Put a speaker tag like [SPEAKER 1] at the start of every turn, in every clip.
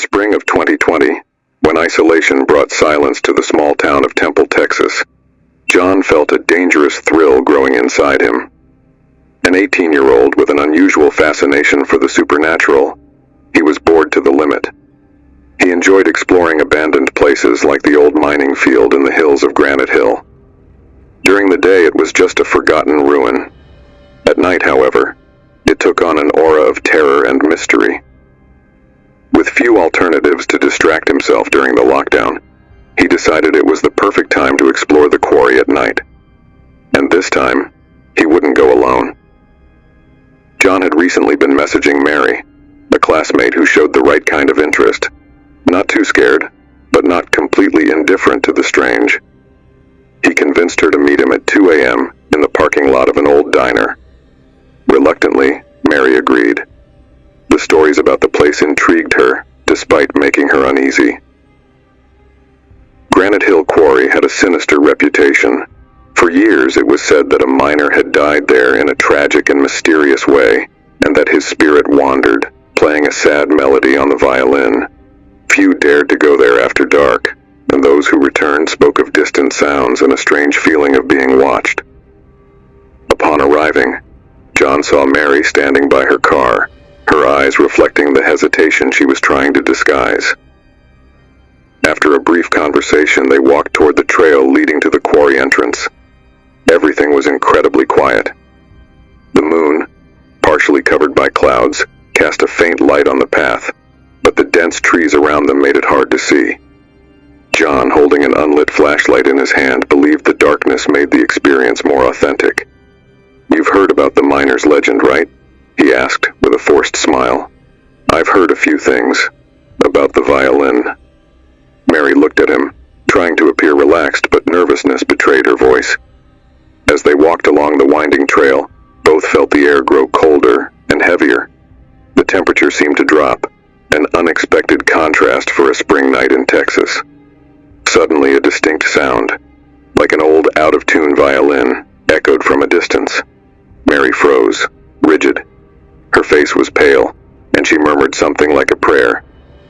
[SPEAKER 1] spring of 2020, when isolation brought silence to the small town of Temple, Texas, John felt a dangerous thrill growing inside him. An 18-year-old with an unusual fascination for the supernatural, he was bored to the limit. He enjoyed exploring abandoned places like the old mining field in the hills of Granite Hill. During the day it was just a forgotten ruin. At night, however, it took on an aura of terror and mystery. With few alternatives to distract himself during the lockdown, he decided it was the perfect time to explore the quarry at night. And this time, he wouldn't go alone. John had recently been messaging Mary, a classmate who showed the right kind of interest. Not too scared, but not completely indifferent to the strange. He convinced her to meet him at 2 a.m. in the parking lot of an old diner. Reluctantly, Mary agreed. The stories about the place intrigued her, despite making her uneasy. Granite Hill Quarry had a sinister reputation. For years it was said that a miner had died there in a tragic and mysterious way, and that his spirit wandered, playing a sad melody on the violin. Few dared to go there after dark, and those who returned spoke of distant sounds and a strange feeling of being watched. Upon arriving, John saw Mary standing by her car, her eyes reflecting the hesitation she was trying to disguise. After a brief conversation, they walked toward the trail leading to the quarry entrance. Everything was incredibly quiet. The moon, partially covered by clouds, cast a faint light on the path, but the dense trees around them made it hard to see. John, holding an unlit flashlight in his hand, believed the darkness made the experience more authentic. "You've heard about the miner's legend, right?" he asked, with a forced smile. "I've heard a few things. About the violin." Mary looked at him, trying to appear relaxed, but nervousness betrayed her voice. As they walked along the winding trail, both felt the air grow colder and heavier. The temperature seemed to drop, an unexpected contrast for a spring night in Texas. Suddenly, a distinct sound, like an old out-of-tune violin, echoed from a distance. Mary froze, rigid. Her face was pale, and she murmured something like a prayer,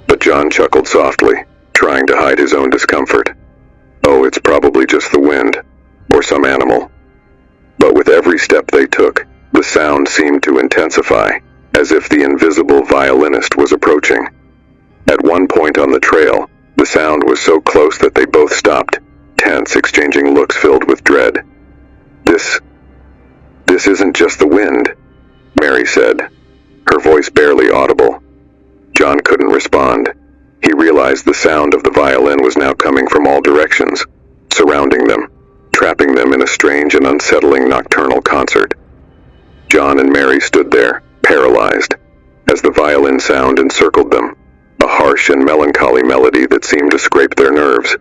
[SPEAKER 1] but John chuckled softly, trying to hide his own discomfort. "Oh, it's probably just the wind, or some animal." But with every step they took, the sound seemed to intensify, as if the invisible violinist was approaching. At one point on the trail, the sound was so close that they both stopped, tense, exchanging looks filled with dread. This isn't just the wind," Mary said, her voice barely audible. John couldn't respond. He realized the sound of the violin was now coming from all directions, surrounding them, trapping them in a strange and unsettling nocturnal concert. John and Mary stood there, paralyzed, as the violin sound encircled them, a harsh and melancholy melody that seemed to scrape their nerves.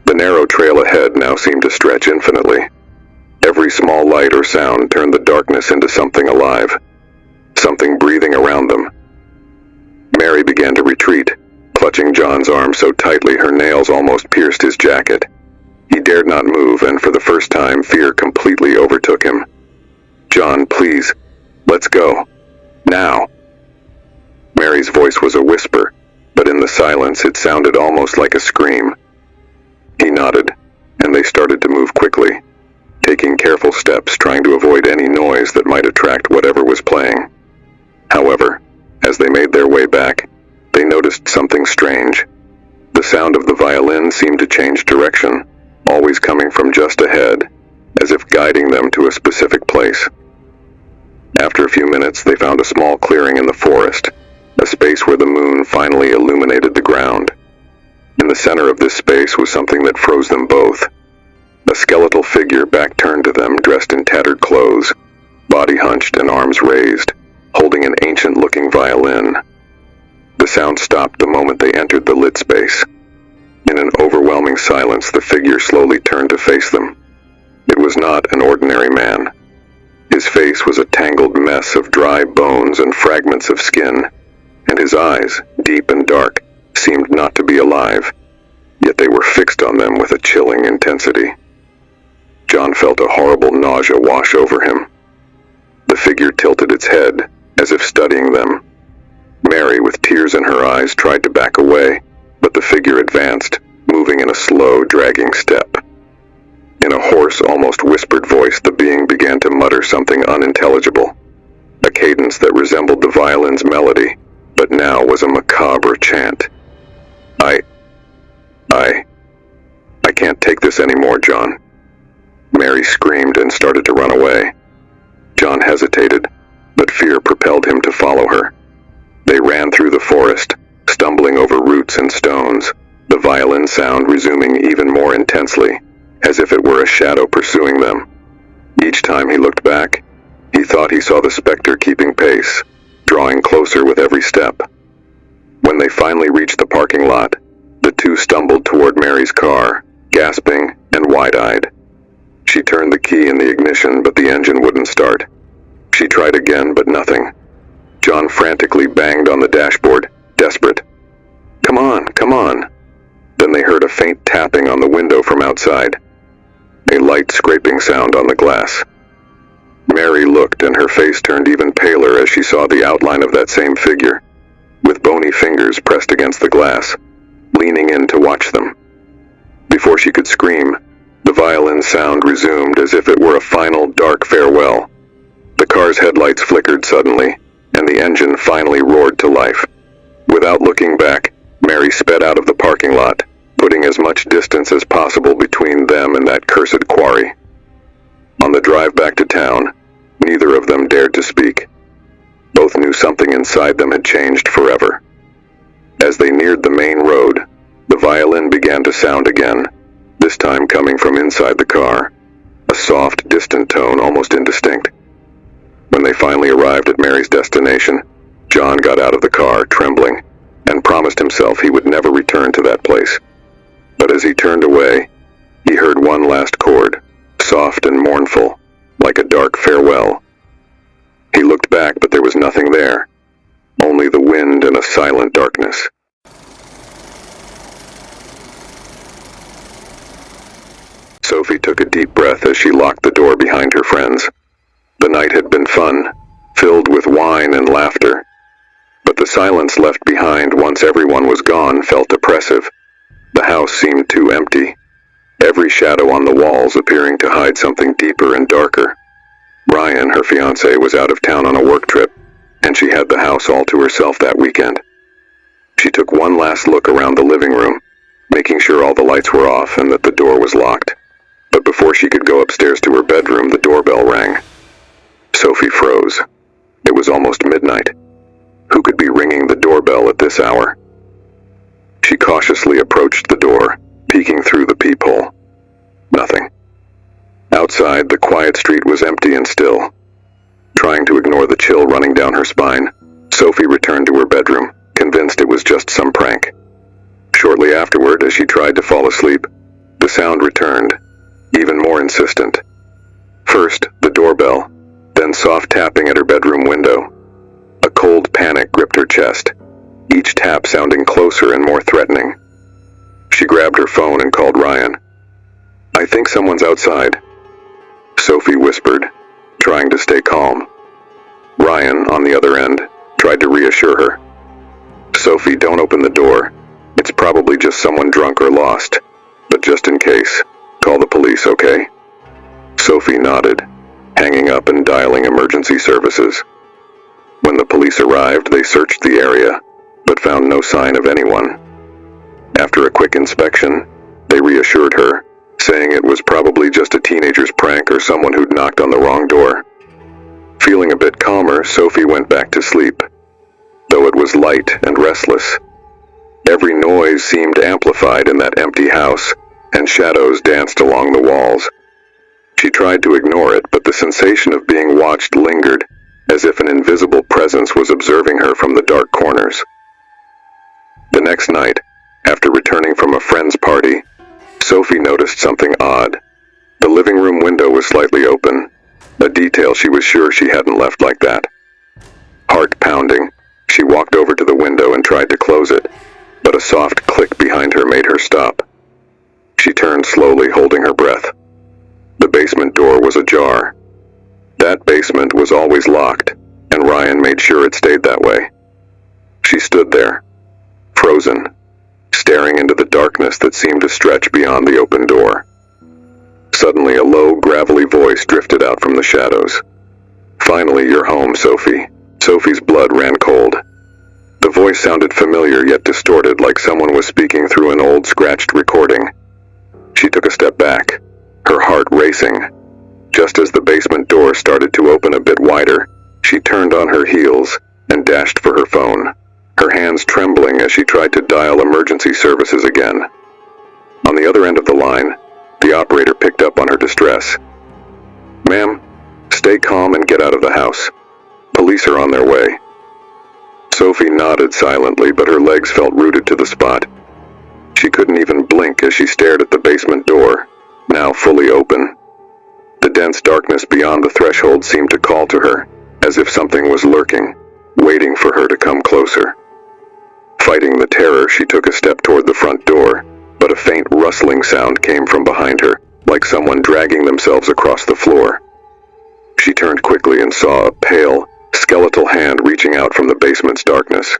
[SPEAKER 1] The narrow trail ahead now seemed to stretch infinitely. Every small light or sound turned the darkness into something alive, something breathing around them. Mary began to retreat, clutching John's arm so tightly her nails almost pierced his jacket. He dared not move, and for the first time, fear completely overtook him. "John, please, let's go. Now." Mary's voice was a whisper, but in the silence it sounded almost like a scream. He nodded, and they started to move quickly, taking careful steps, trying to avoid any noise that might attract whatever was playing. However, as they made their way back, they noticed something strange. The sound of the violin seemed to change direction, always coming from just ahead, as if guiding them to a specific place. After a few minutes, they found a small clearing in the forest, a space where the moon finally illuminated the ground. In the center of this space was something that froze them both. A skeletal figure back turned to them, dressed in tattered clothes, body hunched and arms raised, holding an ancient-looking violin. The sound stopped the moment they entered the lit space. In an overwhelming silence, the figure slowly turned to face them. It was not an ordinary man. His face was a tangled mess of dry bones and fragments of skin, and his eyes, deep and dark, seemed not to be alive, yet they were fixed on them with a chilling intensity. John felt a horrible nausea wash over him. The figure tilted its head, as if studying them. Mary, with tears in her eyes, tried to back away, but the figure advanced, moving in a slow, dragging step. In a hoarse, almost whispered voice, the being began to mutter something unintelligible, a cadence that resembled the violin's melody, but now was a macabre chant. I can't take this anymore, John. Mary screamed and started to run away. John hesitated, but fear propelled him to follow her. They ran through the forest, stumbling over roots and stones, the violin sound resuming even more intensely, as if it were a shadow pursuing them. Each time he looked back, he thought he saw the specter keeping pace, drawing closer with every step. When they finally reached the parking lot, the two stumbled toward Mary's car, gasping and wide-eyed. She turned the key in the ignition, but the engine wouldn't start. She tried again, but nothing. John frantically banged on the dashboard, desperate. "Come on, come on." Then they heard a faint tapping on the window from outside, a light scraping sound on the glass. Mary looked, and her face turned even paler as she saw the outline of that same figure, with bony fingers pressed against the glass, leaning in to watch them. Before she could scream, the violin sound resumed as if it were a final dark farewell. The car's headlights flickered suddenly, and the engine finally roared to life. Without looking back, Mary sped out of the parking lot, putting as much distance as possible between them and that cursed quarry. On the drive back to town, neither of them dared to speak. Both knew something inside them had changed forever. As they neared the main road, the violin began to sound again, this time coming from inside the car, a soft, distant tone, almost indistinct. When they finally arrived at Mary's destination, John got out of the car, trembling, and promised himself he would never return to that place. But as he turned away, he heard one last chord, soft and mournful, like a dark farewell. He looked back, but there was nothing there, only the wind and a silent darkness. Sophie took a deep breath as she locked the door behind her friends. The night had been fun, filled with wine and laughter. But the silence left behind once everyone was gone felt oppressive. The house seemed too empty, every shadow on the walls appearing to hide something deeper and darker. Ryan, her fiancé, was out of town on a work trip, and she had the house all to herself that weekend. She took one last look around the living room, making sure all the lights were off and that the door was locked. But before she could go upstairs to her bedroom, the doorbell rang. Sophie froze. It was almost midnight. Who could be ringing the doorbell at this hour? She cautiously approached the door, peeking through the peephole. Nothing. Outside, the quiet street was empty and still. Trying to ignore the chill running down her spine, Sophie returned to her bedroom, convinced it was just some prank. Shortly afterward, as she tried to fall asleep, the sound returned, even more insistent. First, the doorbell, then soft tapping at her bedroom window. A cold panic gripped her chest, each tap sounding closer and more threatening. She grabbed her phone and called Ryan. "I think someone's outside," Sophie whispered, trying to stay calm. Ryan, on the other end, tried to reassure her. "Sophie, don't open the door. It's probably just someone drunk or lost. But just in case, call the police, okay?" Sophie nodded, hanging up and dialing emergency services. When the police arrived, they searched the area, but found no sign of anyone. After a quick inspection, they reassured her, saying it was probably just a teenager's prank or someone who'd knocked on the wrong door. Feeling a bit calmer, Sophie went back to sleep, though it was light and restless. Every noise seemed amplified in that empty house, and shadows danced along the walls. She tried to ignore it, but the sensation of being watched lingered, as if an invisible presence was observing her from the dark corners. The next night, after returning from a friend's party, Sophie noticed something odd. The living room window was slightly open, a detail she was sure she hadn't left like that. Heart pounding, she walked over to the window and tried to close it, but a soft click behind her made her stop. She turned slowly, holding her breath. The basement door was ajar. That basement was always locked, and Ryan made sure it stayed that way. She stood there, frozen, staring into the darkness that seemed to stretch beyond the open door. Suddenly, a low, gravelly voice drifted out from the shadows. "Finally, you're home, Sophie." Sophie's blood ran cold. The voice sounded familiar yet distorted, like someone was speaking through an old, scratched recording. She took a step back, her heart racing. Just as the basement door started to open a bit wider, she turned on her heels and dashed for her phone, her hands trembling as she tried to dial emergency services again. On the other end of the line, the operator picked up on her distress. "Ma'am, stay calm and get out of the house. Police are on their way." Sophie nodded silently, but her legs felt rooted to the spot. She couldn't even blink as she stared at the basement door, now fully open. The dense darkness beyond the threshold seemed to call to her, as if something was lurking, waiting for her to come closer. Fighting the terror, she took a step toward the front door, but a faint rustling sound came from behind her, like someone dragging themselves across the floor. She turned quickly and saw a pale, skeletal hand reaching out from the basement's darkness.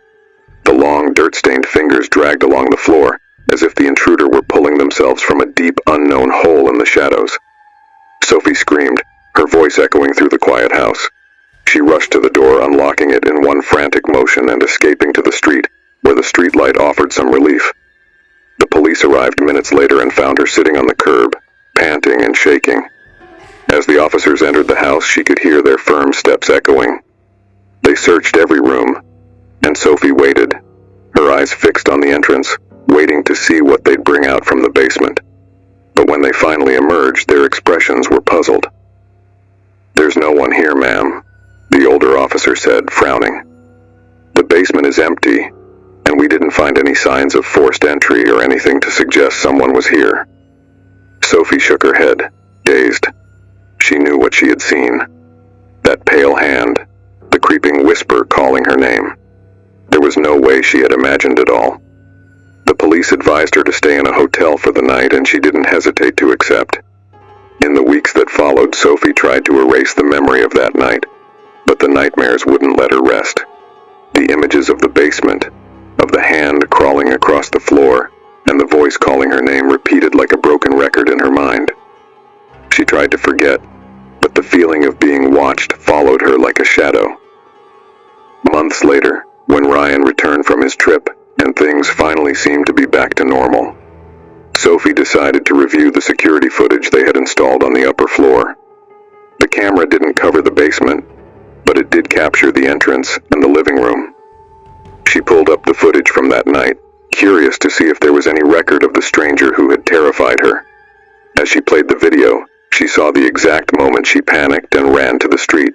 [SPEAKER 1] The long, dirt-stained fingers dragged along the floor, as if the intruder were pulling themselves from a deep, unknown hole in the shadows. Sophie screamed, her voice echoing through the quiet house. She rushed to the door, unlocking it in one frantic motion and escaping to the street, where the streetlight offered some relief. The police arrived minutes later and found her sitting on the curb, panting and shaking. As the officers entered the house, she could hear their firm steps echoing. They searched every room, and Sophie waited, her eyes fixed on the entrance, waiting to see what they'd bring out from the basement. But when they finally emerged, their expressions were puzzled. "There's no one here, ma'am," the older officer said, frowning. "The basement is empty, and we didn't find any signs of forced entry or anything to suggest someone was here." Sophie shook her head, dazed. She knew what she had seen. That pale hand, the creeping whisper calling her name. There was no way she had imagined it all. The police advised her to stay in a hotel for the night, and she didn't hesitate to accept. In the weeks that followed, Sophie tried to erase the memory of that night, but the nightmares wouldn't let her rest. The images of the basement, of the hand crawling across the floor, and the voice calling her name repeated like a broken record in her mind. She tried to forget, but the feeling of being watched followed her like a shadow. Months later, when Ryan returned from his trip, and things finally seemed to be back to normal, Sophie decided to review the security footage they had installed on the upper floor. The camera didn't cover the basement, but it did capture the entrance and the living room. She pulled up the footage from that night, curious to see if there was any record of the stranger who had terrified her. As she played the video, she saw the exact moment she panicked and ran to the street,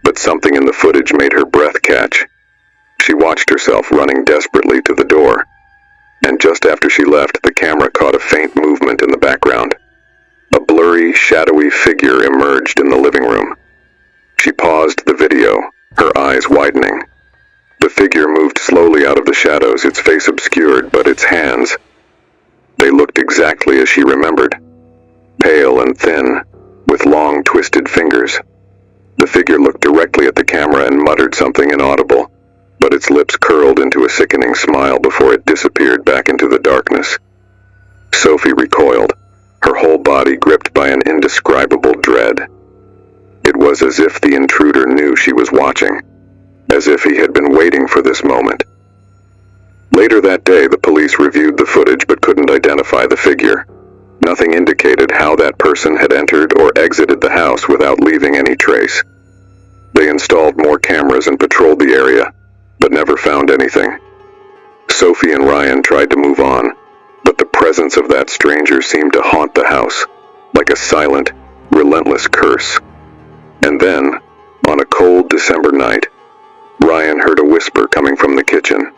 [SPEAKER 1] but something in the footage made her breath catch. She watched herself running desperately to the door, and just after she left, the camera caught a faint movement in the background. A blurry, shadowy figure emerged in the living room. She paused the video, her eyes widening. The figure moved slowly out of the shadows, its face obscured, but its hands, they looked exactly as she remembered. Pale and thin, with long, twisted fingers. The figure looked directly at the camera and muttered something inaudible, but its lips curled into a sickening smile before it disappeared back into the darkness. Sophie recoiled, her whole body gripped by an indescribable dread. It was as if the intruder knew she was watching, as if he had been waiting for this moment. Later that day, the police reviewed the footage but couldn't identify the figure. Nothing indicated how that person had entered or exited the house without leaving any trace. They installed more cameras and patrolled the area, but never found anything. Sophie and Ryan tried to move on, but the presence of that stranger seemed to haunt the house, like a silent, relentless curse. And then, on a cold December night, Ryan heard a whisper coming from the kitchen.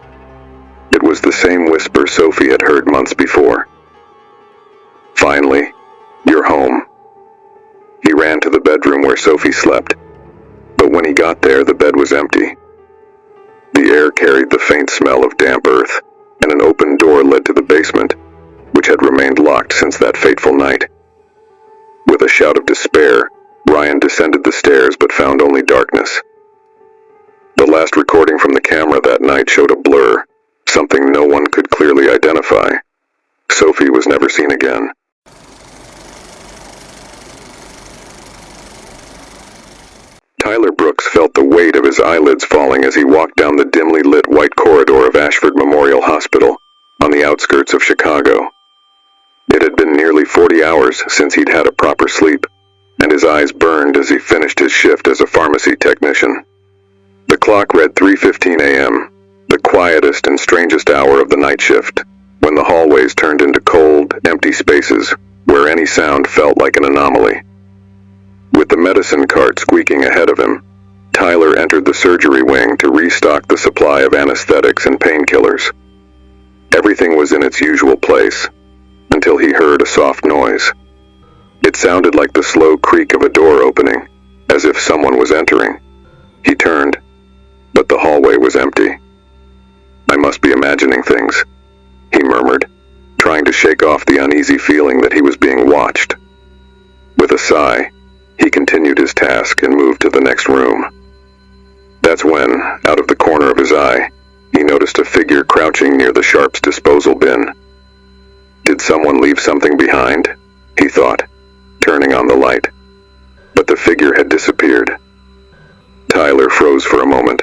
[SPEAKER 1] It was the same whisper Sophie had heard months before. "Finally, you're home." He ran to the bedroom where Sophie slept, but when he got there, the bed was empty. The air carried the faint smell of damp earth, and an open door led to the basement, which had remained locked since that fateful night. With a shout of despair, Ryan descended the stairs but found only darkness. The last recording from the camera that night showed a blur, something no one could clearly identify. Sophie was never seen again. Tyler Brooks felt the weight of his eyelids falling as he walked down the dimly lit white corridor of Ashford Memorial Hospital, on the outskirts of Chicago. It had been nearly 40 hours since he'd had a proper sleep, and his eyes burned as he finished his shift as a pharmacy technician. The clock read 3:15 a.m., the quietest and strangest hour of the night shift, when the hallways turned into cold, empty spaces where any sound felt like an anomaly. With the medicine cart squeaking ahead of him, Tyler entered the surgery wing to restock the supply of anesthetics and painkillers. Everything was in its usual place, until he heard a soft noise. It sounded like the slow creak of a door opening, as if someone was entering. He turned, but the hallway was empty. "I must be imagining things," he murmured, trying to shake off the uneasy feeling that he was being watched. With a sigh, he continued his task and moved to the next room. That's when, out of the corner of his eye, he noticed a figure crouching near the Sharps disposal bin. Did someone leave something behind? He thought, turning on the light. But the figure had disappeared. Tyler froze for a moment,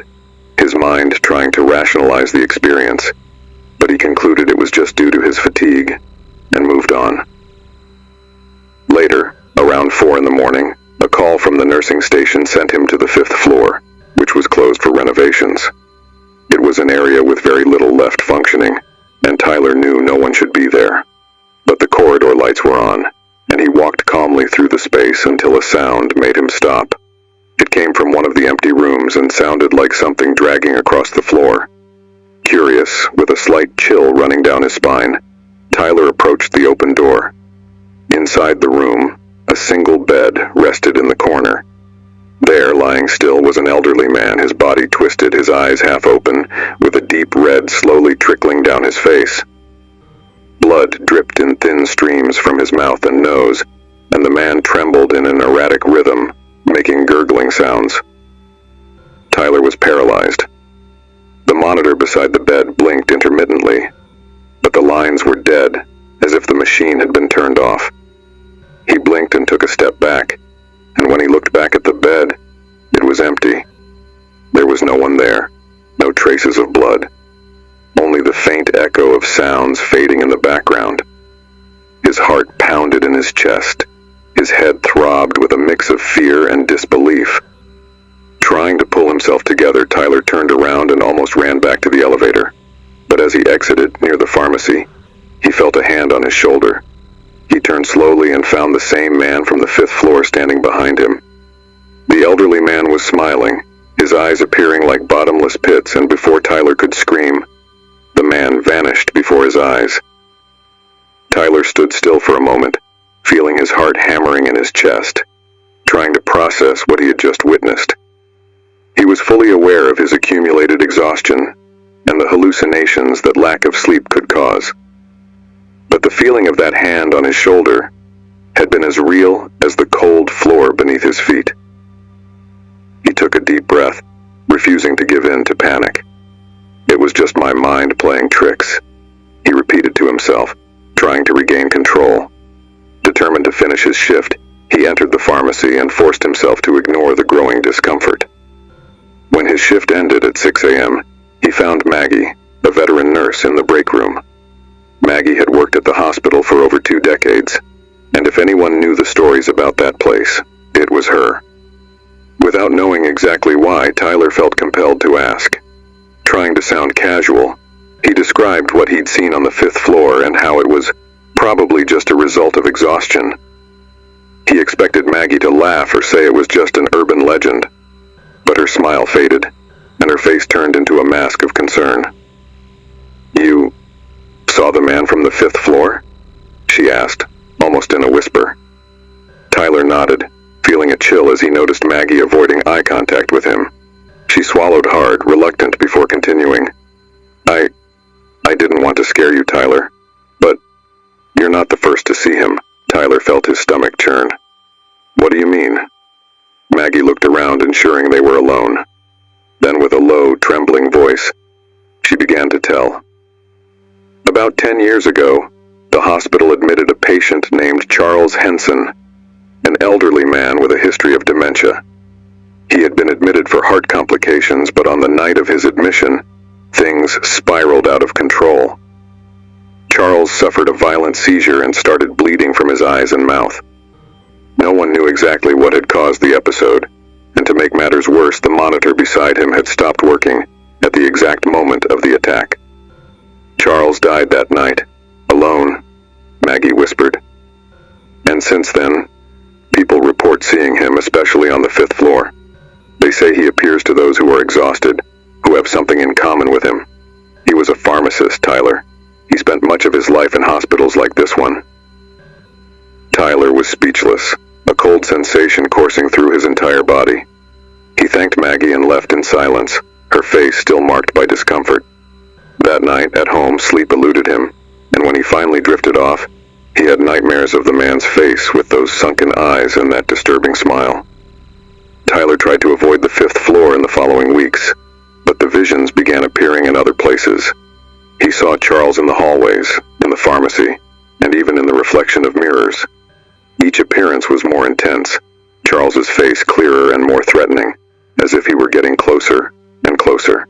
[SPEAKER 1] his mind trying to rationalize the experience, but he concluded it was just due to his fatigue, and moved on. Later, around 4 in the morning, a call from the nursing station sent him to the 5th floor, which was closed for renovations. It was an area with very little left functioning, and Tyler knew no one should be there. But the corridor lights were on, and he walked calmly through the space until a sound made him stop. It came from one of the empty rooms and sounded like something dragging across the floor. Curious, with a slight chill running down his spine, Tyler approached the open door. Inside the room, a single bed rested in the corner. There, lying still, was an elderly man, his body twisted, his eyes half open, with a deep red slowly trickling down his face. Blood dripped in thin streams from his mouth and nose, and the man trembled in an erratic rhythm, making gurgling sounds. Tyler was paralyzed. The monitor beside the bed blinked intermittently, but the lines were dead, as if the machine had been turned off. He blinked and took a step back, and when he looked back at the bed, it was empty. There was no one there, no traces of blood, only the faint echo of sounds fading in the background. His heart pounded in his chest. His head throbbed with a mix of fear and disbelief. Trying to pull himself together, Tyler turned around and almost ran back to the elevator. But as he exited near the pharmacy, he felt a hand on his shoulder. He turned slowly and found the same man from the 5th floor standing behind him. The elderly man was smiling, his eyes appearing like bottomless pits, and before Tyler could scream, the man vanished before his eyes. Tyler stood still for a moment, feeling his heart hammering in his chest, trying to process what he had just witnessed. He was fully aware of his accumulated exhaustion and the hallucinations that lack of sleep could cause. But the feeling of that hand on his shoulder had been as real as the cold floor beneath his feet. He took a deep breath, refusing to give in to panic. "It was just my mind playing tricks," he repeated to himself, trying to regain control. Determined to finish his shift, he entered the pharmacy and forced himself to ignore the growing discomfort. When his shift ended at 6 a.m., he found Maggie, a veteran nurse, in the break room. Maggie had worked at the hospital for over 2 decades, and if anyone knew the stories about that place, it was her. Without knowing exactly why, Tyler felt compelled to ask. Trying to sound casual, he described what he'd seen on the 5th floor and how it was probably just a result of exhaustion. He expected Maggie to laugh or say it was just an urban legend, but her smile faded, and her face turned into a mask of concern. "You saw the man from the 5th floor?" she asked, almost in a whisper. Tyler nodded, feeling a chill as he noticed Maggie avoiding eye contact with him. She swallowed hard, reluctant before continuing. I didn't want to scare you, Tyler, but you're not the first to see him." Tyler felt his stomach churn. "What do you mean?" Maggie looked around, ensuring they were alone. Then with a low, trembling voice. She began to tell. About 10 years ago, the hospital admitted a patient named Charles Henson, an elderly man with a history of dementia. He had been admitted for heart complications, but on the night of his admission, things spiraled out of control. Charles suffered a violent seizure and started bleeding from his eyes and mouth. No one knew exactly what had caused the episode, and to make matters worse, the monitor beside him had stopped working at the exact moment of the attack. Charles died that night, alone, Maggie whispered. And since then, people report seeing him, especially on the 5th floor. They say he appears to those who are exhausted, who have something in common with him. He was a pharmacist, Tyler. He spent much of his life in hospitals like this one. Tyler was speechless, a cold sensation coursing through his entire body. He thanked Maggie and left in silence, her face still marked by discomfort. That night, at home, sleep eluded him, and when he finally drifted off, he had nightmares of the man's face with those sunken eyes and that disturbing smile. Tyler tried to avoid the 5th floor in the following weeks, but the visions began appearing in other places. He saw Charles in the hallways, in the pharmacy, and even in the reflection of mirrors. Each appearance was more intense, Charles's face clearer and more threatening, as if he were getting closer and closer.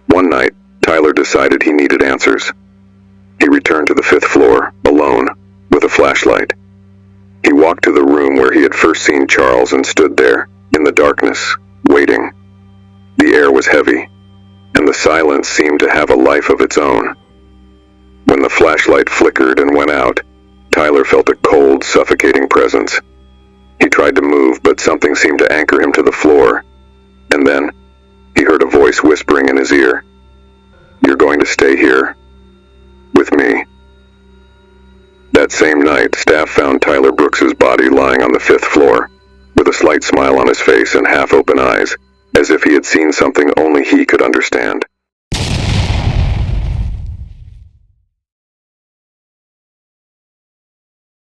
[SPEAKER 1] One night, Tyler decided he needed answers. He returned to the 5th floor, alone, with a flashlight. He walked to the room where he had first seen Charles and stood there, in the darkness, waiting. The air was heavy, and the silence seemed to have a life of its own. When the flashlight flickered and went out, Tyler felt a cold, suffocating presence. He tried to move, but something seemed to anchor him to the floor. And then, he heard a voice whispering in his ear, "You're going to stay here, with me." That same night, staff found Tyler Brooks's body lying on the 5th floor, with a slight smile on his face and half-open eyes, as if he had seen something only he could understand.